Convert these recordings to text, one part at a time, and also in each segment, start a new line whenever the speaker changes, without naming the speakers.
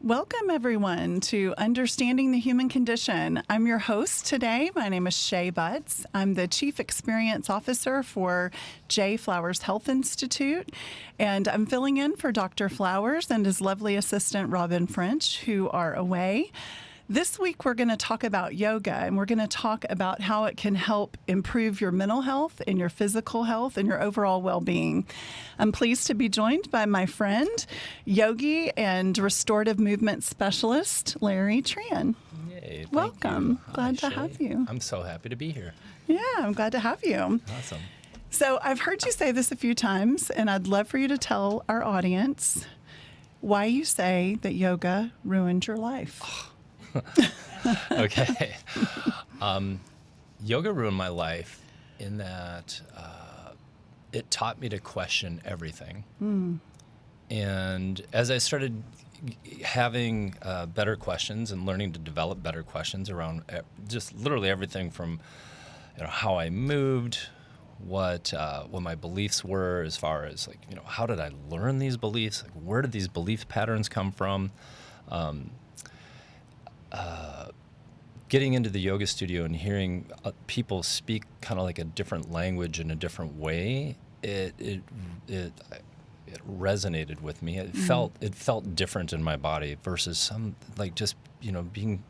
Welcome, everyone, to Understanding the Human Condition. I'm your host today. My name is Shay Butts. I'm the Chief Experience Officer for J. Flowers Health Institute, and I'm filling in for Dr. Flowers and his lovely assistant, Robin French, who are away. This week, we're going to talk about yoga, and we're going to talk about how it can help improve your mental health and your physical health and your overall well-being. I'm pleased to be joined by my friend, yogi and restorative movement specialist, Larry Thraen.
Yay,
Welcome.
Hi,
Glad to
Shay.
have you.
I'm so happy to be here.
Yeah, I'm glad to have you.
Awesome.
So I've heard you say this a few times, and I'd love for you to tell our audience why you say that yoga ruined your life.
Okay. Yoga ruined my life in that it taught me to question everything. And as I started having better questions and learning to develop better questions around just literally everything from how I moved, what my beliefs were, as far as how did I learn these beliefs? Like, where did these belief patterns come from? Getting into the yoga studio and hearing people speak kind of like a different language in a different way, it resonated with me. It felt different in my body versus some just being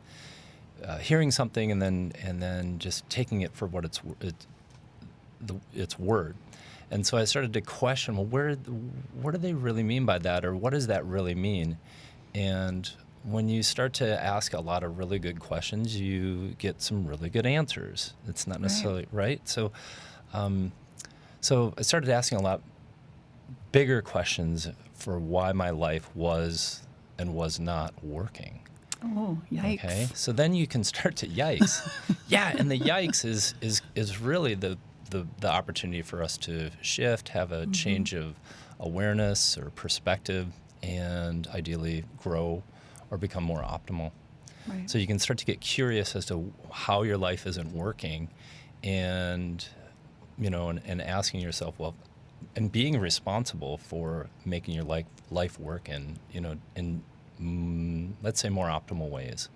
hearing something and then just taking it for what its word. And so I started to question, well, what do they really mean by that, or what does that really mean? And when you start to ask a lot of really good questions, you get some really good answers. It's not necessarily right. So I started asking a lot bigger questions for why my life was and was not working.
Oh, yikes.
Okay. So then you can start to yikes. Yeah, and the yikes is really the opportunity for us to shift, have a change of awareness or perspective, and ideally grow or become more optimal. Right. So you can start to get curious as to how your life isn't working, and and asking yourself, well, and being responsible for making your life work in let's say more optimal ways.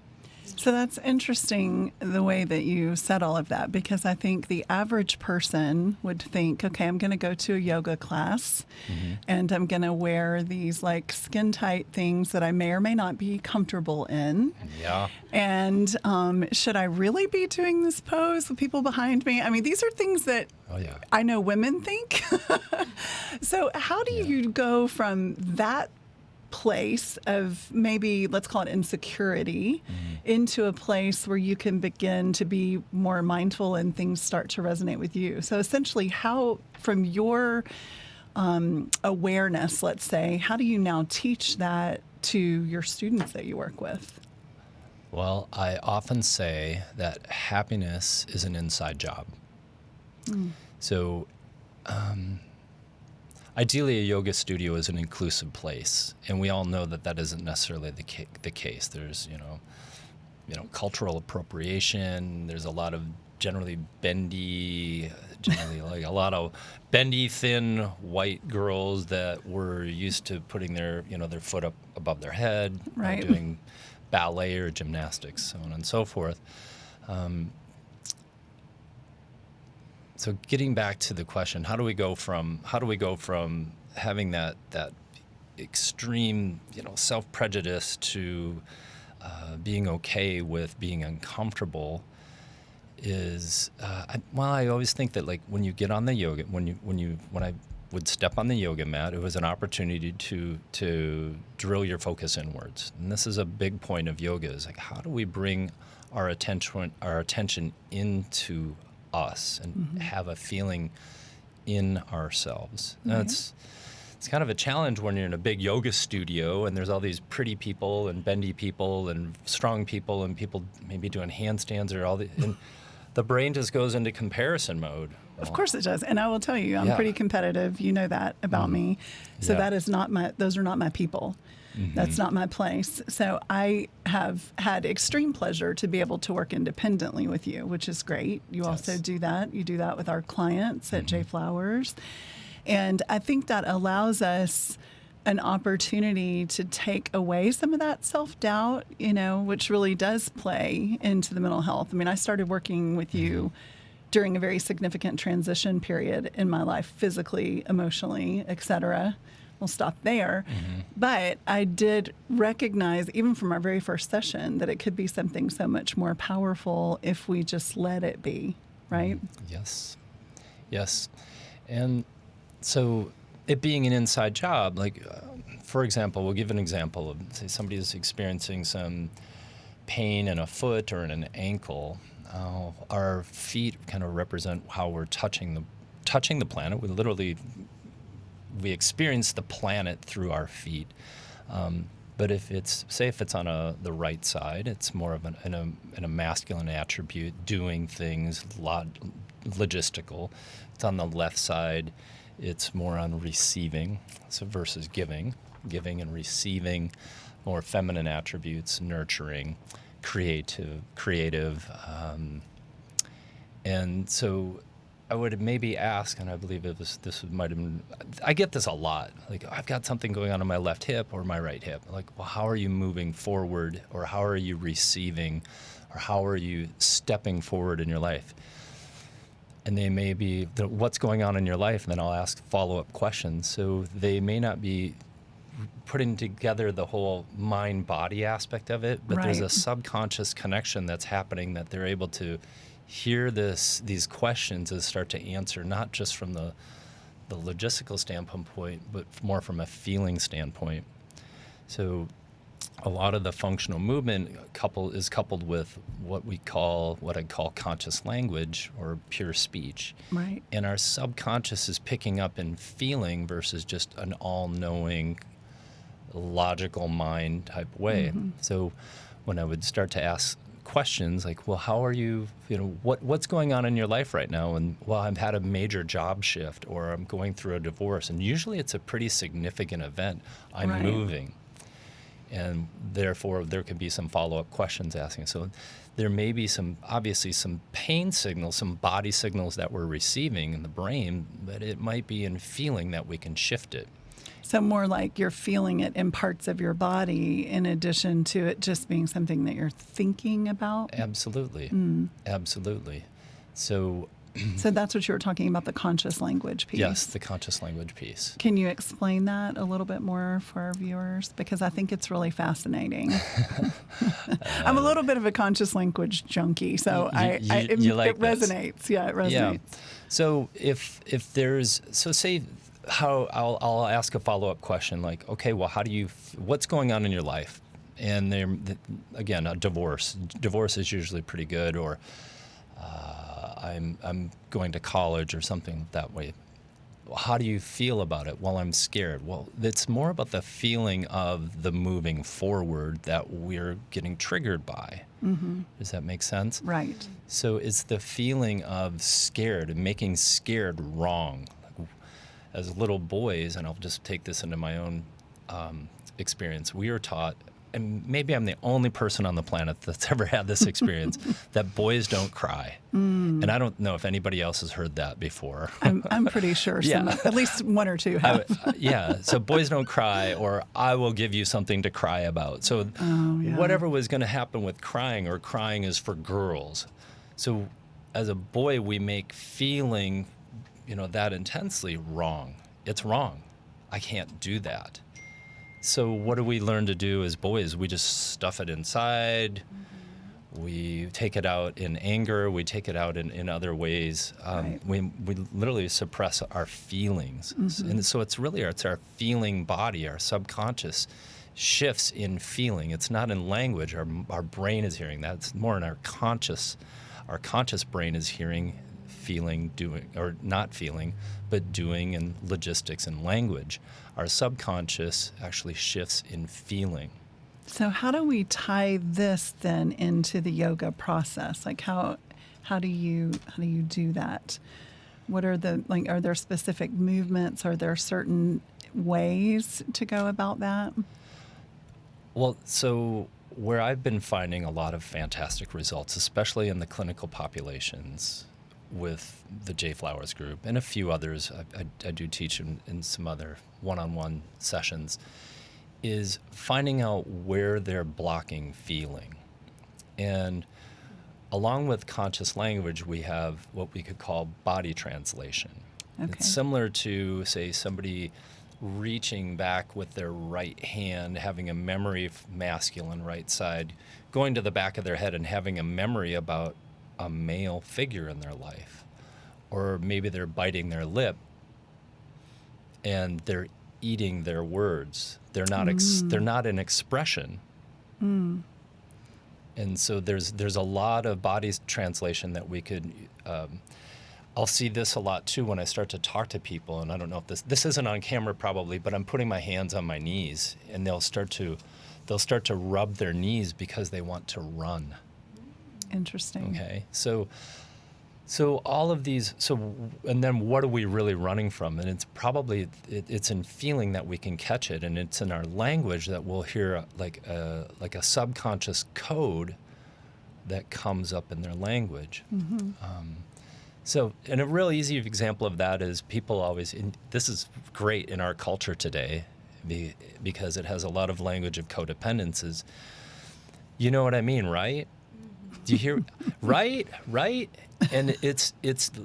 So that's interesting, the way that you said all of that, because I think the average person would think, okay, I'm going to go to a yoga class and I'm going to wear these skin tight things that I may or may not be comfortable in.
Yeah.
And should I really be doing this pose with people behind me? I mean, these are things that I know women think. So how do you go from that place of maybe, let's call it insecurity, into a place where you can begin to be more mindful and things start to resonate with you? So essentially, how, from your awareness, let's say, how do you now teach that to your students that you work with?
Well, I often say that happiness is an inside job. So ideally, a yoga studio is an inclusive place, and we all know that isn't necessarily the case. There's, cultural appropriation. There's a lot of generally a lot of bendy, thin white girls that were used to putting their foot up above their head, doing ballet or gymnastics, so on and so forth. So getting back to the question, how do we go from having that extreme, self-prejudice to being okay with being uncomfortable? I always think that when you get on the yoga, when I would step on the yoga mat, it was an opportunity to drill your focus inwards. And this is a big point of yoga, is how do we bring our attention into us and have a feeling in ourselves. Now, it's kind of a challenge when you're in a big yoga studio and there's all these pretty people and bendy people and strong people and people maybe doing handstands or and the brain just goes into comparison mode.
Of course it does. And I will tell you, I'm pretty competitive. You know that about me. So those are not my people. That's not my place. So I have had extreme pleasure to be able to work independently with you, which is great. You also do that. You do that with our clients at J. Flowers. And I think that allows us an opportunity to take away some of that self-doubt, which really does play into the mental health. I mean, I started working with you during a very significant transition period in my life, physically, emotionally, etc. We'll stop there. But I did recognize, even from our very first session, that it could be something so much more powerful if we just let it be, right?
Yes. Yes. And so it being an inside job, for example, we'll give an example of, say, somebody is experiencing some pain in a foot or in an ankle. Our feet kind of represent how we're touching the planet. We experience the planet through our feet. But if it's on the right side, it's more of in a masculine attribute, doing things, logistical. It's on the left side, it's more on receiving, so versus giving and receiving, more feminine attributes, nurturing, creative. And so I would maybe ask, and I believe this might have been, I get this a lot, I've got something going on in my left hip or my right hip. Well, how are you moving forward, or how are you receiving, or how are you stepping forward in your life? And they may be, what's going on in your life? And then I'll ask follow-up questions. So they may not be putting together the whole mind-body aspect of it, but there's a subconscious connection that's happening that they're able to hear these questions and start to answer, not just from the logistical standpoint, but more from a feeling standpoint. So a lot of the functional movement is coupled with what I call conscious language or pure speech.
Right.
And our subconscious is picking up and feeling versus just an all-knowing, logical mind type way. So when I would start to ask questions like, well, how are you, what's going on in your life right now? And, well, I've had a major job shift, or I'm going through a divorce. And usually it's a pretty significant event. I'm moving. And therefore, there could be some follow-up questions asking. So there may be obviously some pain signals, some body signals that we're receiving in the brain, but it might be in feeling that we can shift it.
So more like you're feeling it in parts of your body in addition to it just being something that you're thinking about?
Absolutely. Absolutely. So
that's what you were talking about, the conscious language piece.
Yes, the conscious language piece.
Can you explain that a little bit more for our viewers? Because I think it's really fascinating. I'm a little bit of a conscious language junkie, so it resonates. Yeah, it resonates.
Yeah. So say how I'll ask a follow-up question like, okay, well, what's going on in your life? And again, a divorce. Divorce is usually pretty good, or I'm going to college or something that way. How do you feel about it? Well, I'm scared. Well, it's more about the feeling of the moving forward that we're getting triggered by. Does that make sense?
Right.
So it's the feeling of scared and making scared wrong. As little boys, and I'll just take this into my own experience, we were taught, and maybe I'm the only person on the planet that's ever had this experience, that boys don't cry. And I don't know if anybody else has heard that before.
I'm pretty sure at least one or two have.
So boys don't cry, or I will give you something to cry about. So whatever was going to happen with crying, or crying is for girls. So as a boy, we make feeling that intensely wrong. It's wrong. I can't do that. So what do we learn to do as boys? We just stuff it inside. We take it out in anger. We take it out in other ways. We literally suppress our feelings. And so it's our feeling body, our subconscious shifts in feeling. It's not in language. Our brain is hearing that. It's more in our conscious brain is hearing, feeling, doing, or not feeling, but doing, and logistics and language. Our subconscious actually shifts in feeling.
So how do we tie this then into the yoga process? Like how do you do that? What are are there specific movements? Are there certain ways to go about that?
Well, so where I've been finding a lot of fantastic results, especially in the clinical populations, with the J Flowers group and a few others. I do teach in some other one-on-one sessions, is finding out where they're blocking feeling. And along with conscious language, we have what we could call body translation.
Okay.
It's similar to, say, somebody reaching back with their right hand, having a memory of masculine right side, going to the back of their head and having a memory about a male figure in their life. Or maybe they're biting their lip and they're eating their words. They're not they're not an expression. And so there's a lot of body translation that we could I'll see this a lot too when I start to talk to people, and I don't know if this isn't on camera probably, but I'm putting my hands on my knees, and they'll start to rub their knees because they want to run.
Interesting.
Okay, so all of these, and then what are we really running from? And it's probably it's in feeling that we can catch it, and it's in our language that we'll hear like a subconscious code that comes up in their language. So, and a real easy example of that is people always, and this is great in our culture today because it has a lot of language of codependences. You know what I mean, right? Do you hear? Right? And it's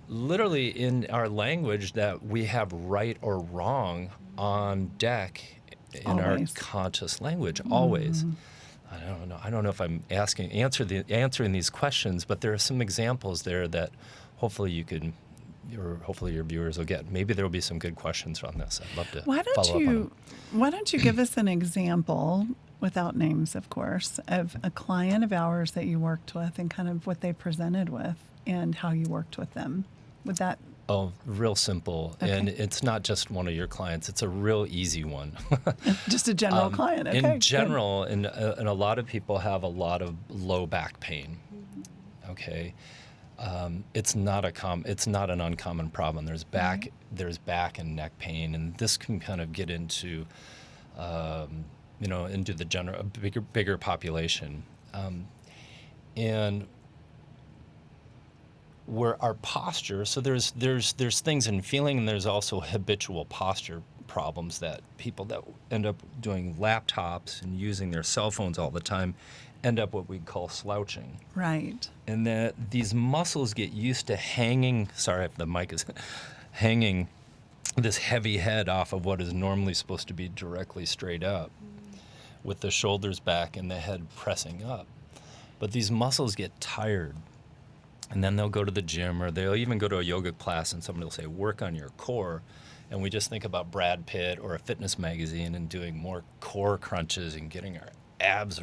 literally in our language that we have right or wrong on deck in
Always.
our conscious language, always. I don't know if I'm answering these questions, but there are some examples there that hopefully hopefully your viewers will get. Maybe there will be some good questions on this. I'd love to follow up on them.
Why don't you give us an example, without names, of course, of a client of ours that you worked with and kind of what they presented with and how you worked with them? Would that?
Oh, real simple.
Okay.
And it's not just one of your clients. It's a real easy one.
Just a general client. Okay,
in general, and a lot of people have a lot of low back pain. Okay. It's not an uncommon problem. There's back and neck pain, and this can kind of get into, into the general bigger population, and where our posture. So there's things in feeling, and there's also habitual posture problems that people that end up doing laptops and using their cell phones all the time end up what we call slouching.
Right.
And that these muscles get used to hanging, sorry if the mic is hanging this heavy head off of what is normally supposed to be directly straight up with the shoulders back and the head pressing up. But these muscles get tired. And then they'll go to the gym, or they'll even go to a yoga class, and somebody will say, work on your core. And we just think about Brad Pitt or a fitness magazine and doing more core crunches and getting our abs,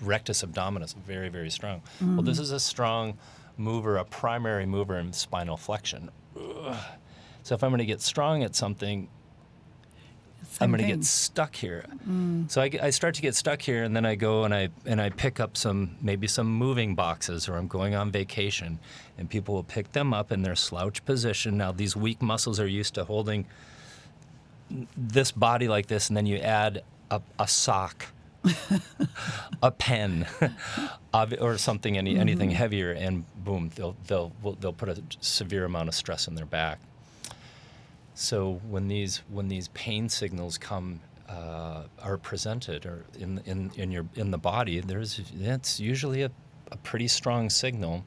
rectus abdominis, very, very strong. Well, this is a strong mover, a primary mover in spinal flexion. So if I'm going to get strong at something, I'm going to get stuck here. So I start to get stuck here, and then I go and I pick up maybe some moving boxes, or I'm going on vacation, and people will pick them up in their slouch position. Now these weak muscles are used to holding this body like this, and then you add a sock, a pen, or something, anything heavier, and boom, they'll put a severe amount of stress in their back. So when these pain signals come are presented or in the body, that's usually a pretty strong signal.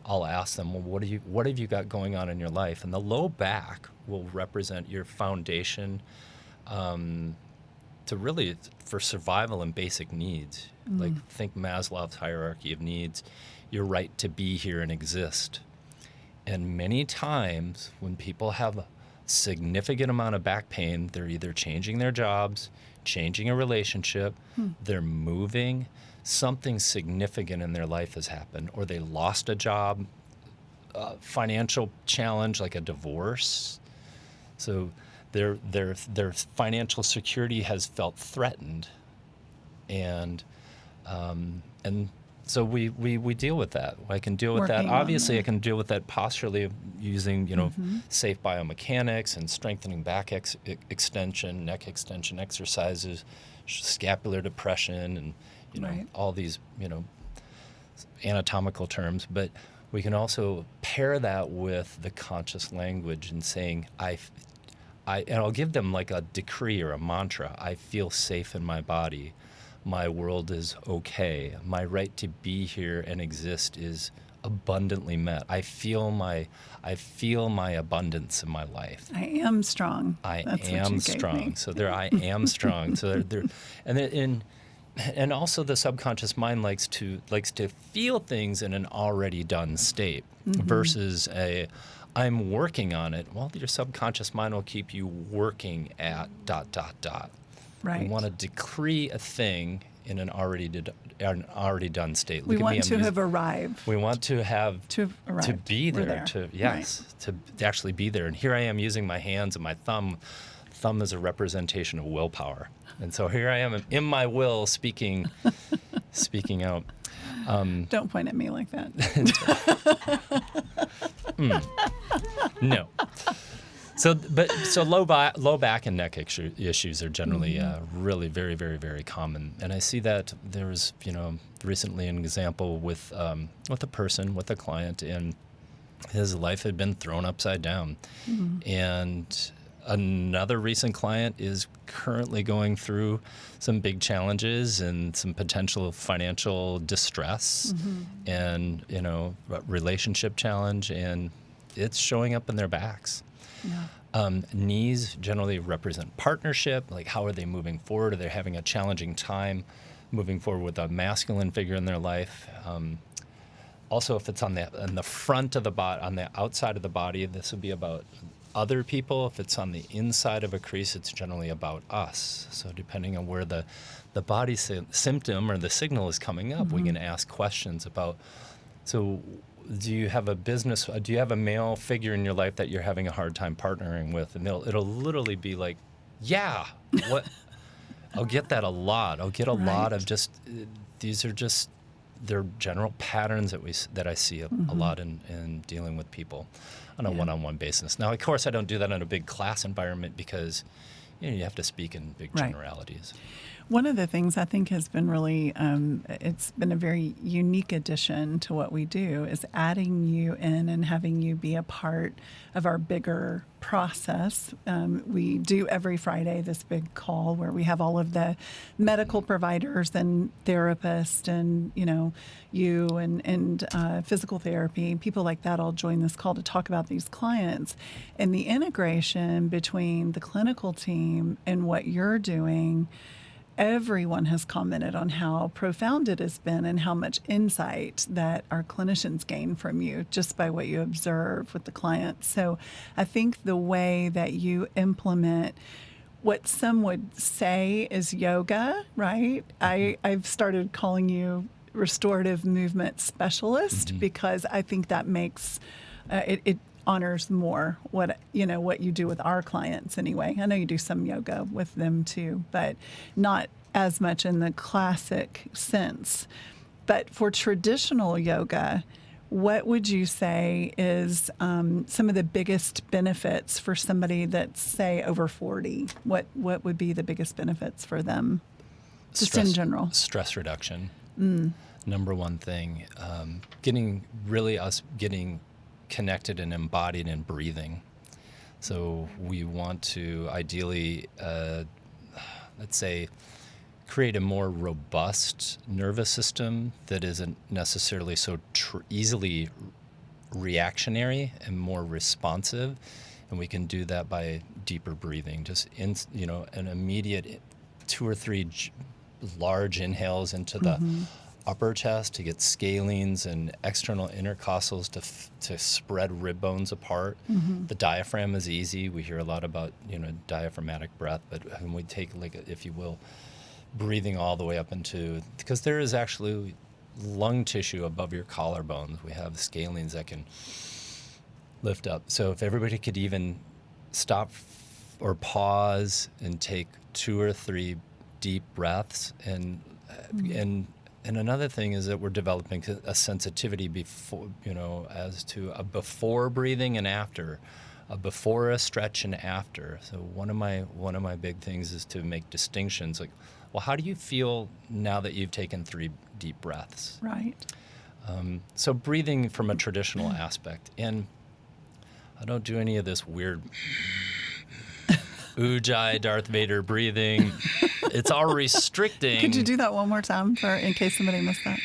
I'll ask them, well, what have you got going on in your life? And the low back will represent your foundation for survival and basic needs. Like, think Maslow's hierarchy of needs, your right to be here and exist. And many times when people have a significant amount of back pain, they're either changing their jobs, changing a relationship, they're moving, something significant in their life has happened, or they lost a job, financial challenge like a divorce. So their financial security has felt threatened, and so we deal with that. I can deal with that. Obviously, I can deal with that posturally using safe biomechanics and strengthening back extension, neck extension exercises, scapular depression, and all these anatomical terms. But We can also pair that with the conscious language and saying, and I'll give them like a decree or a mantra. I feel safe in my body. My world is okay. My right to be here and exist is abundantly met. I feel my abundance in my life.
I am strong.
I
That's
am
what you
strong.
gave me.
So there, I am strong. So there, and also the subconscious mind likes to feel things in an already done state versus I'm working on it. Well, your subconscious mind will keep you working at ...
Right.
We want to decree a thing in an already done state.
We want to have arrived.
We want to have
to
be there.
There.
To actually be there. And here I am using my hands and my thumb. Thumb is a representation of willpower. And so here I am in my will speaking out.
Don't point at me like that.
No. So low back and neck issues are generally really very, very, very common. And I see that there was, recently an example with a client, and his life had been thrown upside down. And another recent client is currently going through some big challenges and some potential financial distress and, relationship challenge, and it's showing up in their backs. Yeah. Knees generally represent partnership, like how are they moving forward? Are they having a challenging time moving forward with a masculine figure in their life? Also, if it's on the front of the body, on the outside of the body, this would be about other people. If it's on the inside of a crease, it's generally about us. So depending on where the body symptom or the signal is coming up, we can ask questions about, so do you have a male figure in your life that you're having a hard time partnering with? And it'll literally be like, yeah, what? I'll get that a lot. I'll get a lot of just, these are just, they're general patterns that I see a lot in dealing with people on a one-on-one basis. Now, of course, I don't do that in a big class environment because you have to speak in big generalities.
One of the things I think has been really, it's been a very unique addition to what we do is adding you in and having you be a part of our bigger process. We do every Friday this big call where we have all of the medical providers and therapists and, you and physical therapy, people like that all join this call to talk about these clients. And the integration between the clinical team and what you're doing, everyone has commented on how profound it has been and how much insight that our clinicians gain from you just by what you observe with the clients. So I think the way that you implement what some would say is yoga, right? I've started calling you restorative movement specialist because I think that makes it honors more what you do with our clients anyway. I know you do some yoga with them too, but not as much in the classic sense. But for traditional yoga, what would you say is some of the biggest benefits for somebody that's, say, over 40? What would be the biggest benefits for them, just in general?
Stress reduction. Number one thing. Getting connected and embodied in breathing. So we want to ideally, let's say, create a more robust nervous system that isn't necessarily so easily reactionary and more responsive. And we can do that by deeper breathing, just an immediate 2 or 3 large inhales into the upper chest to get scalenes and external intercostals to spread rib bones apart. The diaphragm is easy. We hear a lot about diaphragmatic breath, but when we take, if you will, breathing all the way up into, because there is actually lung tissue above your collarbones. We have scalenes that can lift up. So if everybody could even stop or pause and take 2 or 3 deep breaths, and another thing is that we're developing a sensitivity before, as to a before breathing and after, a before a stretch and after. So one of my big things is to make distinctions, like, well, how do you feel now that you've taken 3 deep breaths?
Right.
So breathing from a traditional aspect. And I don't do any of this weird Ujjayi Darth Vader breathing. It's all restricting.
Could you do that one more time in case somebody missed that?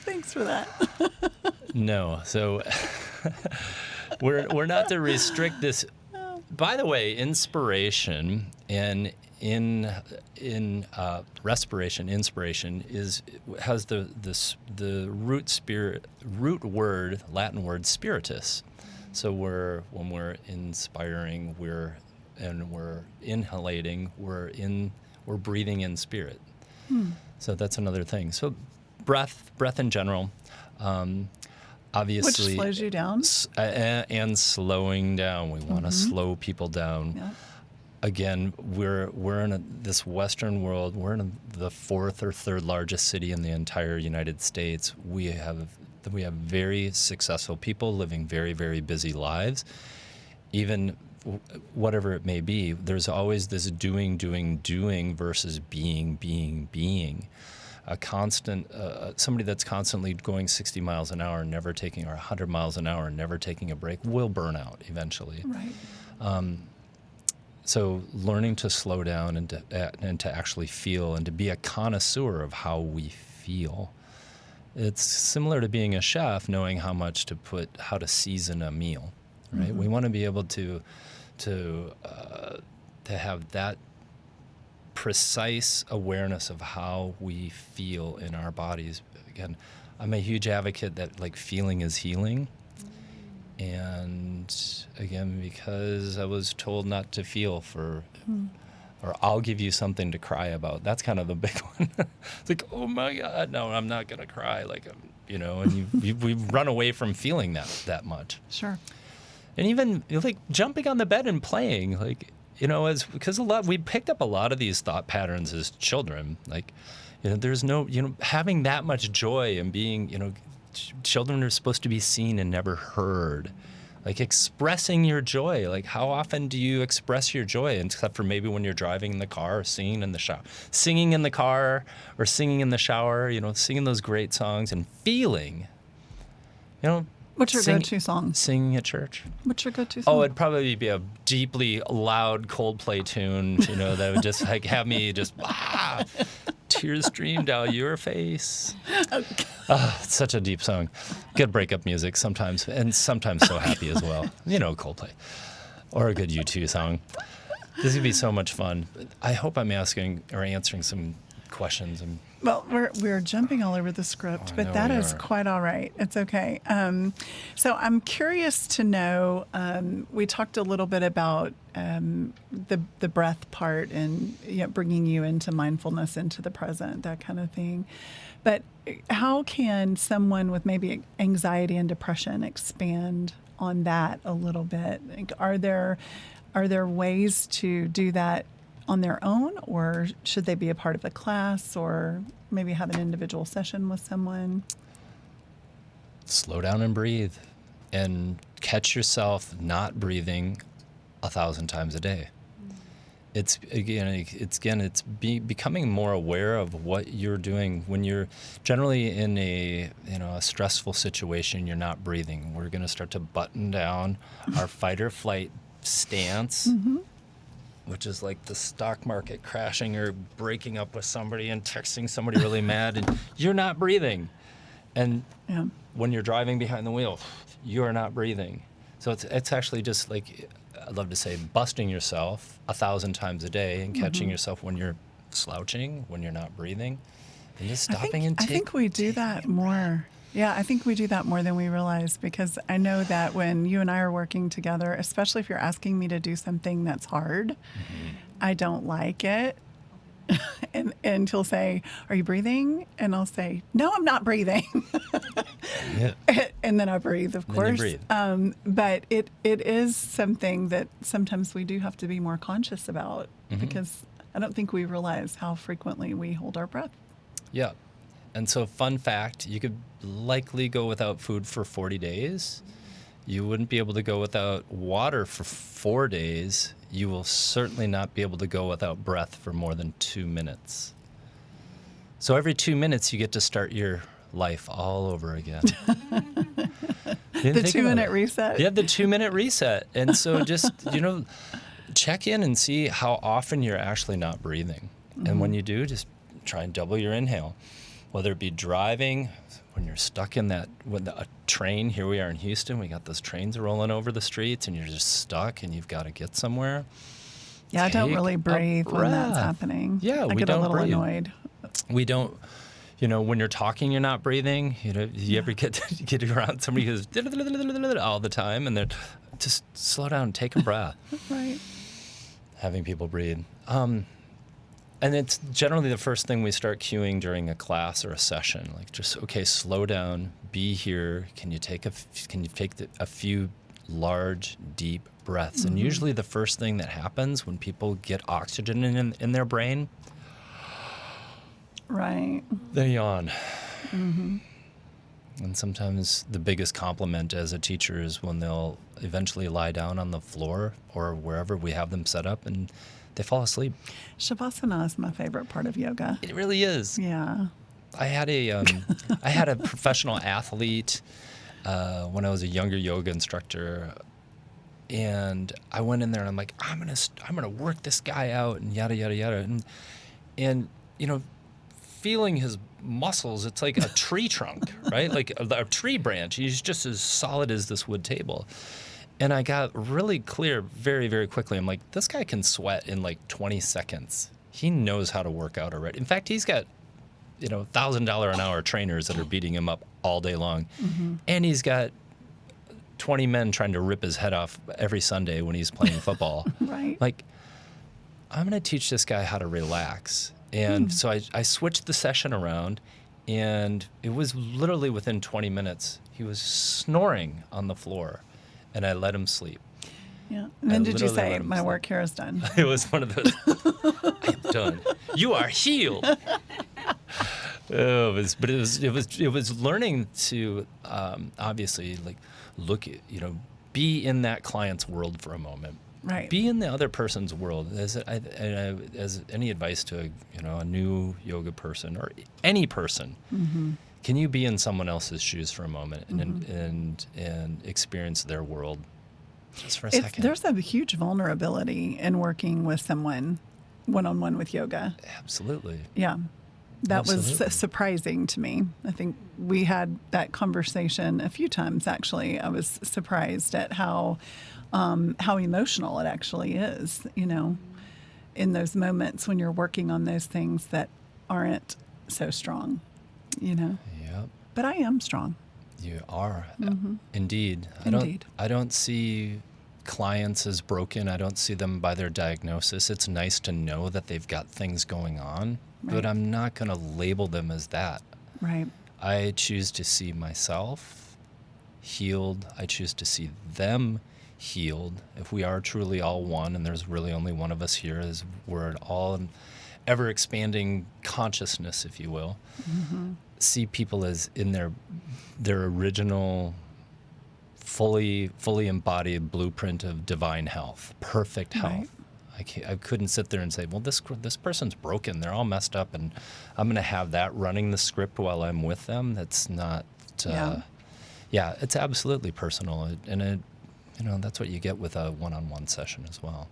Thanks for that.
No. So we're not to restrict this. By the way, inspiration and in respiration, inspiration has the root word, Latin word spiritus. So when we're inspiring, we're inhalating, we're breathing in spirit. So that's another thing. So breath in general, obviously,
which slows you down,
and slowing down. We want to slow people down.
Yep.
Again, we're in this Western world. We're in the fourth or third largest city in the entire United States. We have very successful people living very, very busy lives. Even whatever it may be, there's always this doing versus being. A constant, somebody that's constantly going 60 miles an hour, never taking, or 100 miles an hour, never taking a break, will burn out eventually.
Right.
So learning to slow down and to actually feel and to be a connoisseur of how we feel. It's similar to being a chef, knowing how to season a meal, right? We want to be able to have that precise awareness of how we feel in our bodies. Again, I'm a huge advocate that feeling is healing. And again, because I was told not to feel or I'll give you something to cry about. That's kind of the big one. It's like, oh my God, no, I'm not going to cry. And we've run away from feeling that much.
Sure.
And even jumping on the bed and playing, because we picked up a lot of these thought patterns as children. There's no, having that much joy and being, children are supposed to be seen and never heard. Expressing your joy. How often do you express your joy? Except for maybe when you're driving in the car or singing in the shower. Singing in the car or singing in the shower, singing those great songs and feeling,
What's your go-to song?
Singing at church.
What's your go-to song?
Oh, it'd probably be a deeply loud Coldplay tune, that would just have me just, tears stream down your face. Okay. It's such a deep song. Good breakup music sometimes, and sometimes so happy as well. Coldplay. Or a good U2 song. This would be so much fun. I hope I'm asking or answering some questions.
Well, we're jumping all over the script, but that is quite all right. It's okay. So I'm curious to know, we talked a little bit about the breath part and bringing you into mindfulness, into the present, that kind of thing. But how can someone with maybe anxiety and depression expand on that a little bit? Are there ways to do that on their own, or should they be a part of a class, or maybe have an individual session with someone?
Slow down and breathe, and catch yourself not breathing 1,000 times a day. It's becoming more aware of what you're doing when you're generally in a stressful situation. You're not breathing. We're going to start to button down our fight or flight stance. Which is like the stock market crashing or breaking up with somebody and texting somebody really mad, and you're not breathing. And when you're driving behind the wheel, you're not breathing. So it's actually just I'd love to say, busting yourself 1,000 times a day and catching yourself when you're slouching, when you're not breathing, and just stopping and taking.
I think we do that more. Yeah, I think we do that more than we realize, because I know that when you and I are working together, especially if you're asking me to do something that's hard, I don't like it. And he'll say, "Are you breathing?" And I'll say, "No, I'm not breathing." And then I breathe, of course. But it is something that sometimes we do have to be more conscious about, because I don't think we realize how frequently we hold our breath.
Yeah. And so, fun fact, you could likely go without food for 40 days. You wouldn't be able to go without water for 4 days. You will certainly not be able to go without breath for more than 2 minutes. So every 2 minutes, you get to start your life all over again.
The 2-minute reset.
Yeah, the 2-minute reset. And so just, check in and see how often you're actually not breathing. And when you do, just try and double your inhale. Whether it be driving, when you're stuck in a train, here we are in Houston, we got those trains rolling over the streets and you're just stuck and you've got to get somewhere.
Yeah, I don't really breathe when that's happening.
Yeah,
I
we
get
don't
a little
breathe.
annoyed.
We don't, when you're talking, you're not breathing. You ever get around somebody who's all the time and they're just slow down, take a breath.
Right.
Having people breathe. And it's generally the first thing we start cueing during a class or a session. Like just, okay, slow down, be here. Can you take a few large, deep breaths? And usually the first thing that happens when people get oxygen in their brain,
right,
they yawn. And sometimes the biggest compliment as a teacher is when they'll eventually lie down on the floor or wherever we have them set up and they fall asleep.
Shavasana is my favorite part of yoga.
It really is.
Yeah.
I had a professional athlete when I was a younger yoga instructor, and I went in there and I'm like, I'm gonna work this guy out and yada yada yada, and feeling his muscles, it's like a tree trunk, right? Like a tree branch. He's just as solid as this wood table. And I got really clear very, very quickly. I'm like, this guy can sweat in like 20 seconds. He knows how to work out already. In fact, he's got, $1,000 an hour trainers that are beating him up all day long. And he's got 20 men trying to rip his head off every Sunday when he's playing football.
Right.
Like, I'm going to teach this guy how to relax. And so I switched the session around, and it was literally within 20 minutes. He was snoring on the floor, and I let him sleep.
Yeah. And then did you say, my work here is done?
It was one of those, I am done. You are healed. It was learning to obviously like look at, be in that client's world for a moment.
Right.
Be in the other person's world. As any advice to a new yoga person or any person, can you be in someone else's shoes for a moment and experience their world just for a second?
There's a huge vulnerability in working with someone one-on-one with yoga.
Absolutely.
Yeah. That
Absolutely.
was surprising to me. I think we had that conversation a few times, actually. I was surprised at how emotional it actually is, in those moments when you're working on those things that aren't so strong,
Yep.
But I am strong.
You are. Indeed.
Indeed.
I don't see clients as broken. I don't see them by their diagnosis. It's nice to know that they've got things going on, but
Right.
I'm not going to label them as that.
Right. I
choose to see myself healed. I choose to see them healed. If we are truly all one, and there's really only one of us here, as we're all an ever-expanding consciousness, if you will, see people as in their original, fully embodied blueprint of divine health, perfect health.
Right.
I couldn't sit there and say, well, this person's broken. They're all messed up, and I'm going to have that running the script while I'm with them. That's not. Yeah, it's absolutely personal, and that's what you get with a one-on-one session as well.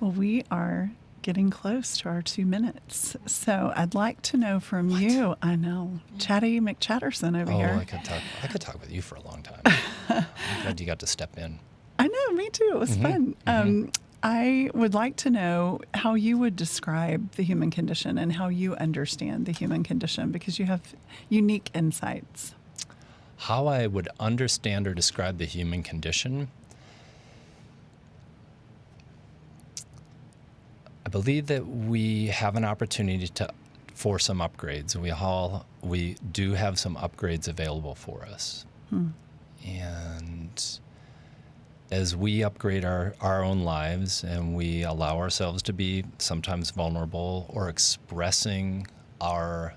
Well, we are getting close to our 2 minutes, so I'd like to know from you. I know, Chatty McChatterson over here.
I could talk with you for a long time. I'm glad you got to step in.
I know, me too. It was fun. I would like to know how you would describe the human condition and how you understand the human condition, because you have unique insights.
How I would understand or describe the human condition? I believe that we have an opportunity for some upgrades. We do have some upgrades available for us. And as we upgrade our own lives and we allow ourselves to be sometimes vulnerable or expressing our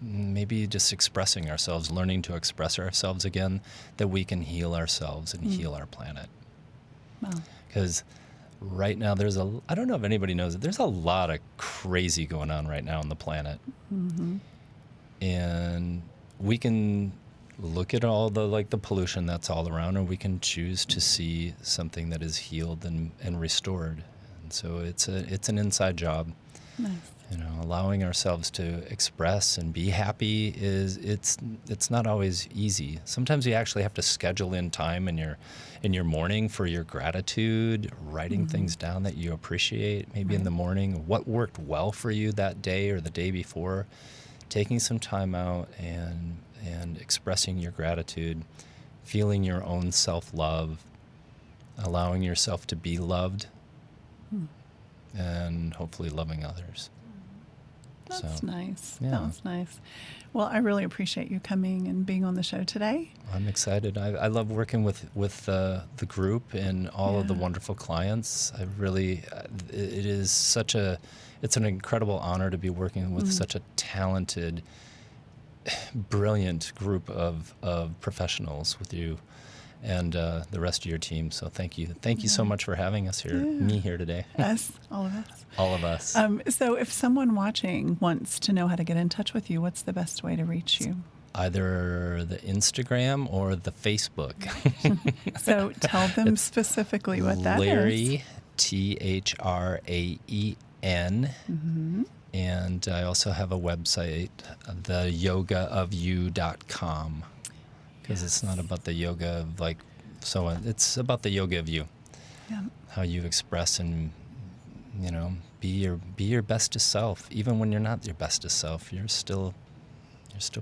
maybe just expressing ourselves, learning to express ourselves again, that we can heal ourselves and heal our planet.
Wow.
Because right now I don't know if anybody knows it, there's a lot of crazy going on right now on the planet.
Mm-hmm.
And we can look at all the pollution that's all around, or we can choose to see something that is healed and restored. And so it's an inside job.
Nice.
Allowing ourselves to express and be happy it's not always easy. Sometimes you actually have to schedule in time in your morning for your gratitude, writing things down that you appreciate, maybe in the morning, what worked well for you that day or the day before, taking some time out and expressing your gratitude, feeling your own self-love, allowing yourself to be loved, and hopefully loving others.
That's nice.
Yeah.
That's nice. Well, I really appreciate you coming and being on the show today.
I'm excited. I love working with the group and all of the wonderful clients. I really, it's an incredible honor to be working with such a talented, brilliant group of professionals with you and the rest of your team. So thank you. Thank you so much for having us here, me here today.
Us, all of us.
All of us.
So if someone watching wants to know how to get in touch with you, what's the best way to reach you?
Either the Instagram or the Facebook.
So tell them specifically what that
Larry,
is.
Thraen. And I also have a website, theyogaofyou.com. Because it's not about the yoga of it's about the yoga of you.
Yeah.
How you express and, be your bestest self. Even when you're not your bestest self, you're still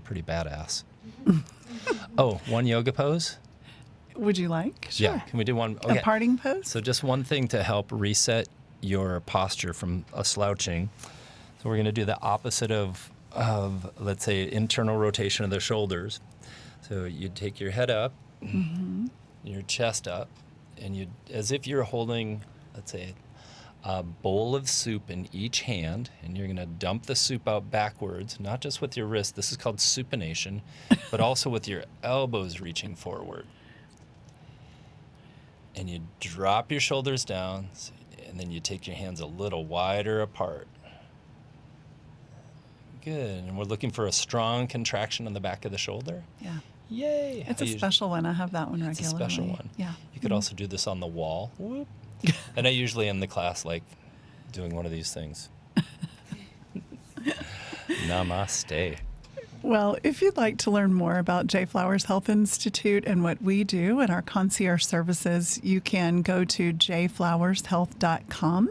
pretty badass. Oh, one yoga pose?
Would you like? Sure.
Yeah, can we do one? Okay.
A parting pose?
So just one thing to help reset your posture from a slouching. So we're going to do the opposite of let's say, internal rotation of the shoulders. So you take your head up, your chest up, and as if you're holding, let's say, a bowl of soup in each hand, and you're going to dump the soup out backwards, not just with your wrist. This is called supination, but also with your elbows reaching forward. And you drop your shoulders down, and then you take your hands a little wider apart. Good. And we're looking for a strong contraction on the back of the shoulder.
Yeah.
Yay.
It's a special one. I have that one regularly.
It's a special one.
Yeah.
You could also do this on the wall. Whoop. And I usually end the class doing one of these things. Namaste.
Well, if you'd like to learn more about J. Flowers Health Institute and what we do and our concierge services, you can go to jflowershealth.com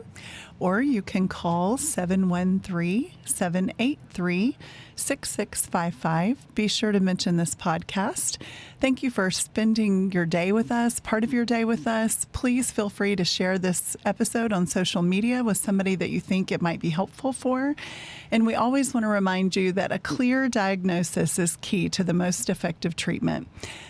or you can call 713-783-6655. Be sure to mention this podcast. Thank you for spending your day with us, part of your day with us. Please feel free to share this episode on social media with somebody that you think it might be helpful for. And we always want to remind you that a clear diagnosis is key to the most effective treatment.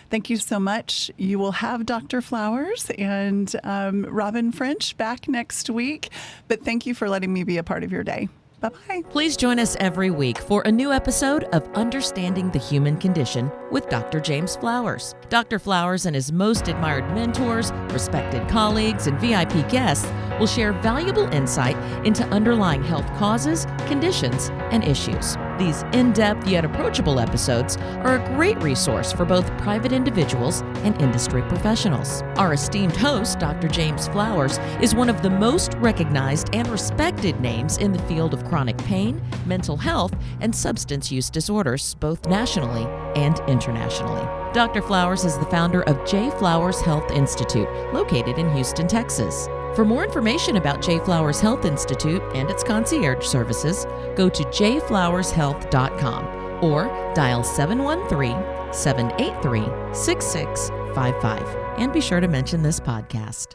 Thank you so much. You will have Dr. Flowers and Robin French back next week. But thank you for letting me be a part of your day. Bye-bye.
Please join us every week for a new episode of Understanding the Human Condition with Dr. James Flowers. Dr. Flowers and his most admired mentors, respected colleagues, and VIP guests will share valuable insight into underlying health causes, conditions, and issues. These in-depth yet approachable episodes are a great resource for both private individuals and industry professionals. Our esteemed host, Dr. James Flowers, is one of the most recognized and respected names in the field of chronic pain, mental health, and substance use disorders, both nationally and internationally. Dr. Flowers is the founder of J. Flowers Health Institute, located in Houston, Texas. For more information about J. Flowers Health Institute and its concierge services, go to jflowershealth.com or dial 713-783-6655. And be sure to mention this podcast.